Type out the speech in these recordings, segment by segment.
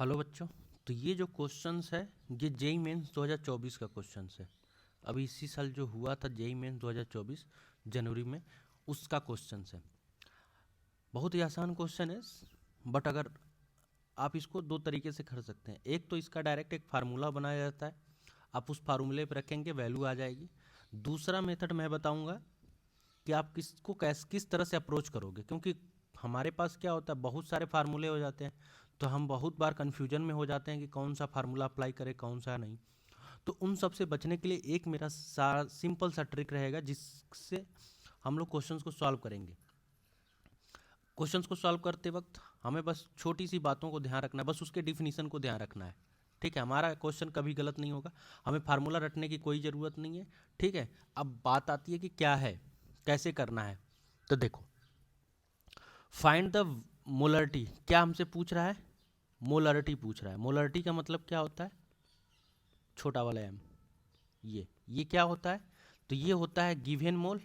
Hello बच्चों। तो ये जो क्वेश्चंस है ये जेई मेंस 2024 का क्वेश्चंस है। अभी इसी साल जो हुआ था जेई मेंस 2024 जनवरी में, उसका क्वेश्चंस है। बहुत ही आसान क्वेश्चन है, बट अगर आप इसको दो तरीके से कर सकते हैं। एक तो इसका डायरेक्ट एक फार्मूला बनाया जाता है, आप उस फार्मूले पर रखेंगे वैल्यू आ जाएगी। दूसरा मेथड मैं बताऊंगा कि आप किस तरह से अप्रोच करोगे, क्योंकि हमारे पास क्या होता है, बहुत सारे फार्मूले हो जाते हैं, तो हम बहुत बार कन्फ्यूजन में हो जाते हैं कि कौन सा फार्मूला अप्लाई करें कौन सा नहीं। तो उन सब से बचने के लिए एक मेरा सिंपल सा ट्रिक रहेगा जिससे हम लोग क्वेश्चंस को सॉल्व करेंगे। क्वेश्चंस को सॉल्व करते वक्त हमें बस छोटी सी बातों को ध्यान रखना है, बस उसके डिफिनीशन को ध्यान रखना है। ठीक है, हमारा क्वेश्चन कभी गलत नहीं होगा, हमें फार्मूला रटने की कोई ज़रूरत नहीं है। ठीक है, अब बात आती है कि क्या है, कैसे करना है। तो देखो, फाइंड द मोलरिटी, क्या हमसे पूछ रहा है, मोलरिटी पूछ रहा है। मोलरिटी का मतलब क्या होता है, छोटा वाला एम। ये क्या होता है, तो ये होता है given mole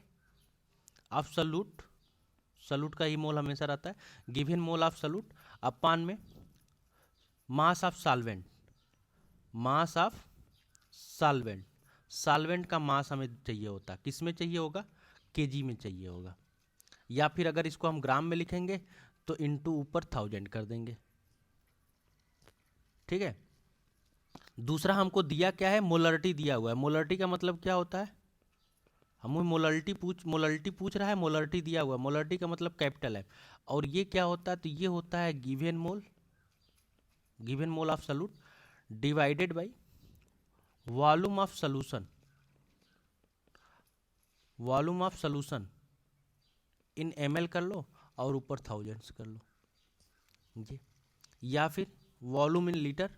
of solute. Solute का ही मोल हमेशा रहता है। Given mole of solute upon में mass of solvent. Mass of solvent, solvent का मास हमें चाहिए होता है, किस में चाहिए होगा, केजी में चाहिए होगा। या फिर अगर इसको हम ग्राम में लिखेंगे तो इनटू ऊपर 1000 कर देंगे। ठीक है, दूसरा हमको दिया क्या है, मोलरिटी दिया हुआ है। मोलरिटी का मतलब क्या होता है, हमें मोलरिटी पूछ रहा है, मोलरिटी दिया हुआ है। मोलरिटी का मतलब कैपिटल है। और ये क्या होता है, तो ये होता है given mole of solute divided by volume of solution. Volume of solution in ml कर लो और ऊपर थाउजेंड्स कर लो जी, या फिर वॉल्यूम इन लीटर,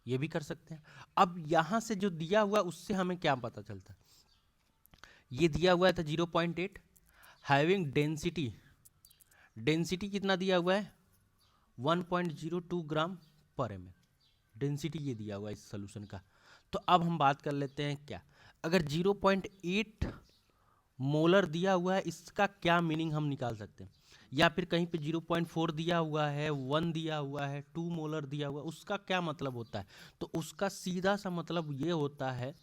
ये भी कर सकते हैं। अब यहां से जो दिया हुआ उससे हमें क्या पता चलता है, ये दिया हुआ था 0.8, हैविंग डेंसिटी। डेंसिटी कितना दिया हुआ है, 1.02 ग्राम पर एम एल। डेंसिटी ये दिया हुआ है इस सोल्यूशन का। तो अब हम बात कर लेते हैं क्या, अगर 0.8 मोलर दिया हुआ है, इसका क्या मीनिंग हम निकाल सकते हैं। या फिर कहीं पे 0.4 दिया हुआ है, 1 दिया हुआ है, 2 मोलर दिया हुआ है, उसका क्या मतलब होता है। तो उसका सीधा सा मतलब ये होता है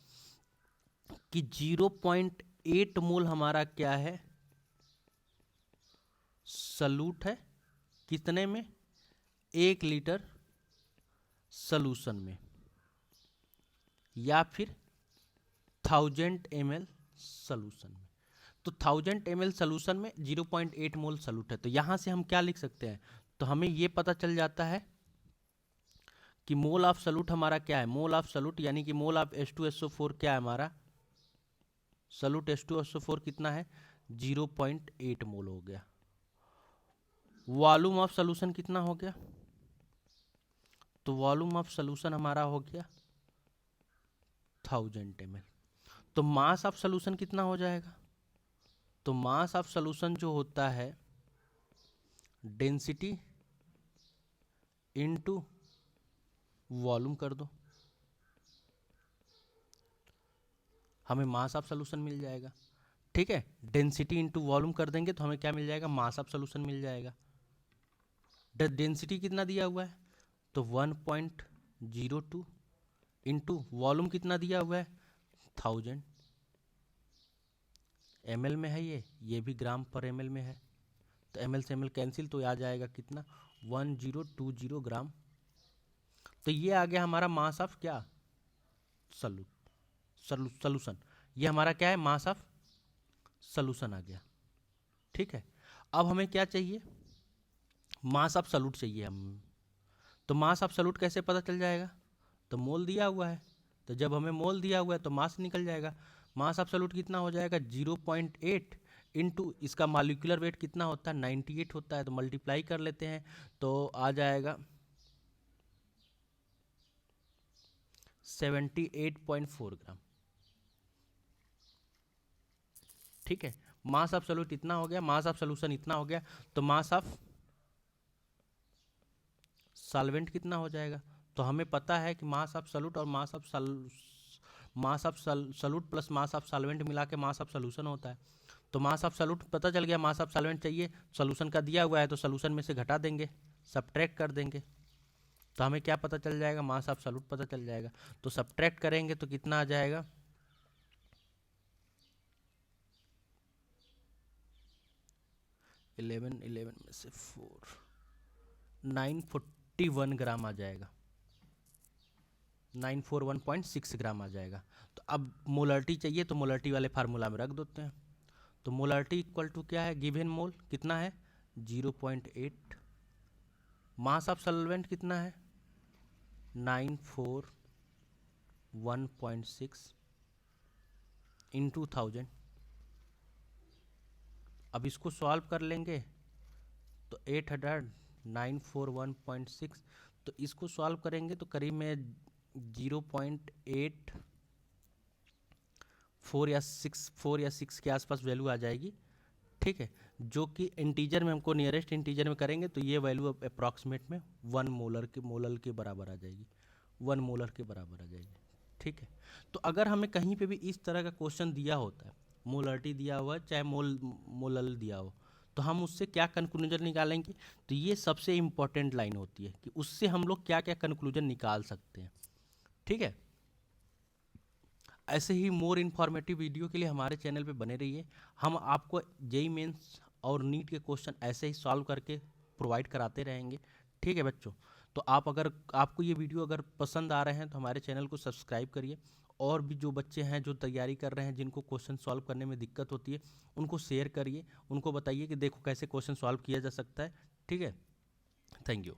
कि 0.8 मोल हमारा क्या है, सल्यूट है, कितने में, 1 लीटर सॉल्यूशन में, या फिर 1000 ml सॉल्यूशन में। तो 1000 ml सॉल्यूशन में 0.8 मोल सॉल्यूट है। तो यहां से हम क्या लिख सकते हैं, तो हमें यह पता चल जाता है कि मोल ऑफ सॉल्यूट हमारा क्या है। मोल ऑफ सॉल्यूट यानी कि मोल ऑफ H2SO4 क्या है हमारा, सॉल्यूट H2SO4 कितना है, 0.8 मोल हो गया। वॉल्यूम ऑफ सॉल्यूशन कितना हो गया, तो वॉल्यूम ऑफ सॉल्यूशन हमारा हो गया 1000 ml। तो मास ऑफ सॉल्यूशन कितना हो जाएगा, तो मास ऑफ सॉल्यूशन जो होता है डेंसिटी इनटू वॉल्यूम कर दो, हमें मास ऑफ सॉल्यूशन मिल जाएगा। ठीक है, डेंसिटी इनटू वॉल्यूम कर देंगे तो हमें क्या मिल जाएगा, मास ऑफ सॉल्यूशन मिल जाएगा। डेंसिटी कितना दिया हुआ है, तो 1.02 इंटू वॉल्यूम कितना दिया हुआ है, 1000 ml में है, ये भी ग्राम पर ml में है। तो ml से ml कैंसिल, तो आ जाएगा कितना, 1020 ग्राम। तो ये आ गया हमारा मास ऑफ क्या, सॉल्यूशन। ये हमारा क्या है, मास ऑफ सॉल्यूशन आ गया। ठीक है, अब हमें क्या चाहिए, मास ऑफ सॉल्यूट चाहिए हम। तो मास ऑफ सॉल्यूट कैसे पता चल जाएगा, तो मोल दिया हुआ है, तो जब हमें मोल दिया हुआ है तो मास निकल जाएगा। मास ऑफ सॉल्यूट कितना हो जाएगा, 0.8 इंटू इसका मॉलिक्यूलर वेट कितना होता है, 98 होता है। तो मल्टीप्लाई कर लेते हैं तो आ जाएगा 78.4 ग्राम। ठीक है, मास ऑफ सॉल्यूट इतना हो गया, मास ऑफ सॉल्यूशन इतना हो गया। तो मास ऑफ सॉल्वेंट कितना हो जाएगा, तो हमें पता है कि मास ऑफ सॉल्यूट और mass of solute plus mass of solvent मिला के मास ऑफ सॉल्यूशन होता है। तो मास ऑफ सॉल्यूट पता चल गया, मास ऑफ सॉल्वेंट चाहिए, सॉल्यूशन का दिया हुआ है तो सॉल्यूशन में से घटा देंगे, सब्ट्रैक्ट कर देंगे। तो हमें क्या पता चल जाएगा, मास एब्सोल्यूट पता चल जाएगा। तो सब्ट्रैक्ट करेंगे तो कितना आ जाएगा, 11 में से 4, 941 ग्राम आ जाएगा, 941.6 ग्राम आ जाएगा। तो अब मोलरिटी चाहिए तो मोलरिटी वाले फार्मूला में रख देते हैं। तो मोलरिटी इक्वल टू क्या है, गिवन मोल कितना है 0.8, मास ऑफ सॉल्वेंट कितना है 941.6 इंटू 1000। अब इसको सॉल्व कर लेंगे तो 800, 941.6, तो इसको सॉल्व करेंगे तो करीब में 0.84 या 6 के आसपास वैल्यू आ जाएगी, ठीक है। जो कि इंटीजर में हमको नियरेस्ट इंटीजर में करेंगे तो ये वैल्यू अप्रॉक्सीमेट में 1 मोलर के बराबर आ जाएगी, 1 मोलर के बराबर आ जाएगी, ठीक है। तो अगर हमें कहीं पे भी इस तरह का क्वेश्चन दिया होता है, मोलरिटी दिया हुआ है चाहे मोलल दिया हो, तो हम उससे क्या कंक्लूजन निकालेंगे, तो ये सबसे इम्पॉर्टेंट लाइन होती है कि उससे हम लोग क्या क्या कंक्लूजन निकाल सकते हैं, ठीक है। ऐसे ही मोर इन्फॉर्मेटिव वीडियो के लिए हमारे चैनल पे बने रहिए। हम आपको जेईई मेंस और नीट के क्वेश्चन ऐसे ही सॉल्व करके प्रोवाइड कराते रहेंगे, ठीक है बच्चों। तो आप अगर आपको ये वीडियो अगर पसंद आ रहे हैं तो हमारे चैनल को सब्सक्राइब करिए, और भी जो बच्चे हैं जो तैयारी कर रहे हैं जिनको क्वेश्चन सॉल्व करने में दिक्कत होती है उनको शेयर करिए, उनको बताइए कि देखो कैसे क्वेश्चन सॉल्व किया जा सकता है, ठीक है। Thank you.